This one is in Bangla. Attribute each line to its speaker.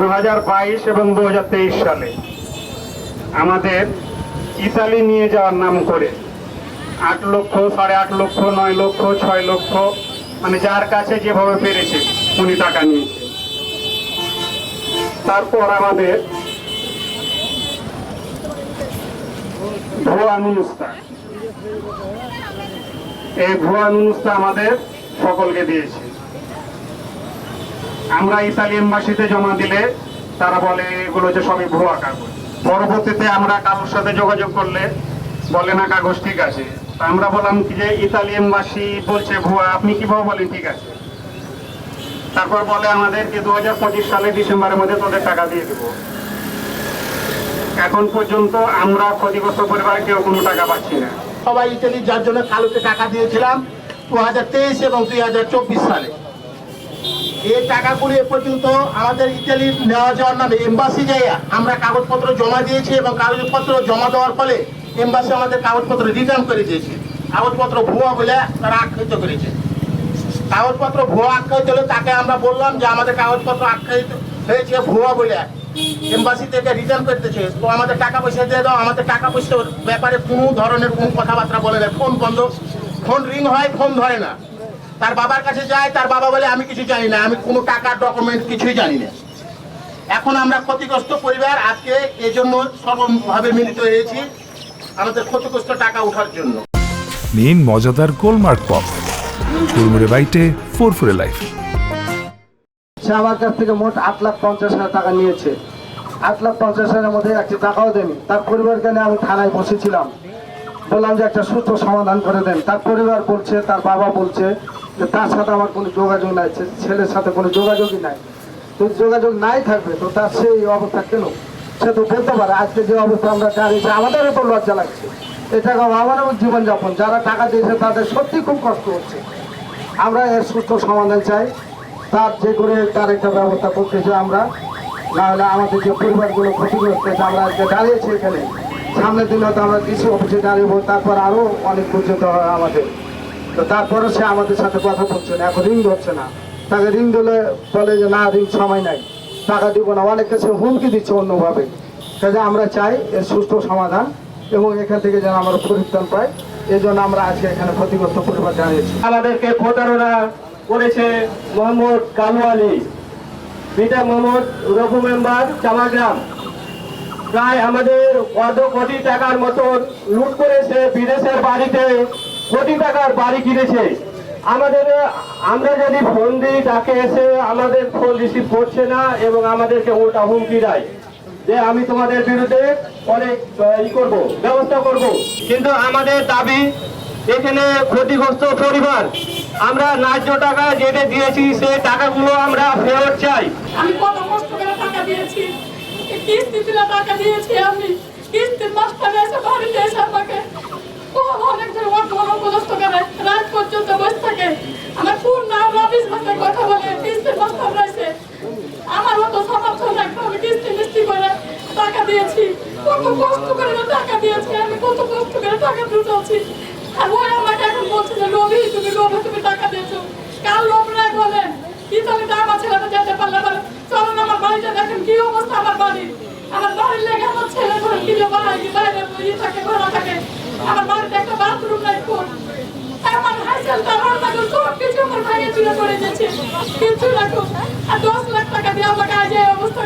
Speaker 1: 2022 এবং 2023 সালে আমাদের ইতালি নিয়ে যাওয়ার নাম করে 8 লক্ষ, 8.5 লক্ষ, 9 লক্ষ, 6 লক্ষ, মানে যার কাছে যেভাবে পেরেছে উনি টাকা নিয়েছে। তারপর আমাদের ভুয়া নুস্খা, এই ভুয়া নুস্খা আমাদের সকলকে দিয়েছে। আমরা ইতালি এম্বাসিতে জমা দিলে তারা বলে এগুলো যে সবই ভুয়া কাগজ। পরবর্তীতে আমরা কারোর সাথে যোগাযোগ করলে বলে না কাগজ ঠিক আছে। আমরা বললাম কি যে ইতালি এম্বাসি বলছে ভুয়া, আপনি কিভাবে বলেন ঠিক আছে? তারপর বলে আমাদেরকে 2025 সালে ডিসেম্বরের মধ্যে তোদের টাকা দিয়ে দেবো। এখন পর্যন্ত আমরা ক্ষতিগ্রস্ত পরিবার কেউ কোনো টাকা পাচ্ছি না।
Speaker 2: সবাই ইতালি যার জন্য কালোকে টাকা দিয়েছিলাম 2023 এবং 2024 সালে। এই টাকাগুলি এ পর্যন্ত আমাদের ইতালির নেওয়া যাওয়ার নামে এম্বাসি যাইয়া আমরা কাগজপত্র জমা দিয়েছি এবং কাগজপত্র জমা দেওয়ার ফলে এম্বাসি আমাদের কাগজপত্র রিটার্ন করে দিয়েছে। কাগজপত্র ভুয়া বলে তারা আখ্যায়িত করেছে। কাগজপত্র ভুয়া আখ্যায়িত হলে তাকে আমরা বললাম যে আমাদের কাগজপত্র আখ্যায়িত হয়েছে ভুয়া বলে এম্বাসি থেকে রিটার্ন করতেছে, তো আমাদের টাকা পয়সা দিয়ে দাও। আমাদের টাকা পয়সার ব্যাপারে কোনো ধরনের কোনো কথাবার্তা বলে না। ফোন বন্ধ, ফোন রিং হয়, ফোন ধরে না। তার বাবার কাছে যায়, তার বাবা বলে আমি কিছু জানি না, আমি কোনো টাকার ডকুমেন্ট কিছুই জানি না। এখন আমরা ক্ষতিগ্রস্ত পরিবার আজকে এই জন্য সর্বভাবে মিলিত হয়েছি আমাদের ক্ষতিগ্রস্ত টাকা ওঠার জন্য।
Speaker 3: নিন মজাদার গোলমার্ক পপ, কুরমুরে বাইটে ফুরফুরে লাইফ।
Speaker 4: সে আমার কাছ থেকে মোট 8,50,000 টাকা নিয়েছে। 8,50,000-এর মধ্যে একটি টাকাও দেয়নি। তার পরিবারকে নিয়ে আমি থানায় বসেছিলাম, বললাম যে একটা সুস্থ সমাধান করে দেন। তার পরিবার বলছে, তার বাবা বলছে যে তার সাথে আমার কোনো যোগাযোগ নাই, ছেলের সাথে কোনো যোগাযোগই নাই। তো যোগাযোগ নাই থাকবে তো তার সেই অবস্থা কেন? সে তো বলতে পারে। আজকে যে অবস্থা আমরা দাঁড়িয়েছি আমাদেরও তো লজ্জা লাগছে। এটা আমারও জীবনযাপন, যারা টাকা দিয়েছে তাদের সত্যি খুব কষ্ট হচ্ছে। আমরা এর সুস্থ সমাধান চাই, তার যে করে তার একটা ব্যবস্থা করতে চাই আমরা। নাহলে আমাদের যে পরিবারগুলো ক্ষতিগ্রস্ত হয়েছে, আমরা আজকে দাঁড়িয়েছি এখানে, সামনের দিনে হয়তো আমরা ডিসি অফিসে দাঁড়িয়েবো, তারপর আরও অনেক পর্যন্ত হয় আমাদের। তো তারপরে সে আমাদের সাথে কথা বলছে না, এখন রিং ধরছে না। তাকে রিং দিলে বলে যে না, রিং সময় নাই, টাকা দিব না। অনেকে সে হুমকি দিচ্ছে অন্যভাবে। কাজে আমরা চাই এর সুস্থ সমাধান এবং এখান থেকে যেন আমরা পরিত্রাণ পাই। এই জন্য আমরা আজকে এখানে ক্ষতিগ্রস্ত পরিবার জানিয়েছি।
Speaker 5: আমাদেরকে প্রতারণা করেছে মোহাম্মদ কালু আলী, পিতা মোহাম্মদ রঘু মেম্বার চামাগ্রাম। প্রায় আমাদের অর্ধ কোটি টাকার মতন লুট করেছে। বিদেশের বাড়িতে কোটি টাকার বাড়ি কিনেছে। আমরা যদি ফোন দিই তাকে এসে আমাদের ফোন রিসিভ করছে না এবং আমাদেরকে উল্টা হুমকি দেয় যে আমি তোমাদের বিরুদ্ধে অনেক ব্যবস্থা করব। কিন্তু আমাদের দাবি এখানে ক্ষতিগ্রস্ত পরিবার, আমরা ন্যায্য টাকা যেটা দিয়েছি সেই টাকাগুলো আমরা ফেরত চাই।
Speaker 6: আমি কত কষ্ট করে টাকা দিয়েছি, কিস্তি দিলে টাকা দিয়েছি। আমি কিস্তির মাস্টার এসে বাড়িতে এসে আমাকে অনেকজন অপদস্থ করে রাত পর্যন্ত বসে থাকে। আমার ফোন না অফিস ভাষায় কথা বলে কিস্তির মাস্টার রয়েছে। আমার মতো সমর্থ রাখতে আমি কিস্তি করে টাকা দিয়েছি। কত কষ্ট করে টাকা দিয়েছি, আমি কত কষ্ট করে টাকা তুলছি। আর ওই আমাকে এখন বলছে যে তুমি টাকা দিয়েছো। কাল লোভরা বলেন কি তুমি টাকা ছেলেটা যেতে পারলে বলে চলুন আমার বাড়িতে দেখেন কি অবস্থা। আমার বাড়ির লেগে আমার ছেলে ধরে কিলো বানাই বাইরে থাকে, ঘোরা থাকে। আমার বাড়িতে একটা বাথরুম নাই, কোন আমার হাইসেল টাওয়ার লাগে সব কিছু আমার ভাইয়ে চুলে পড়ে গেছে, কিছু রাখো। আর 10 লাখ টাকা দিয়ে আমাকে আজ এই অবস্থা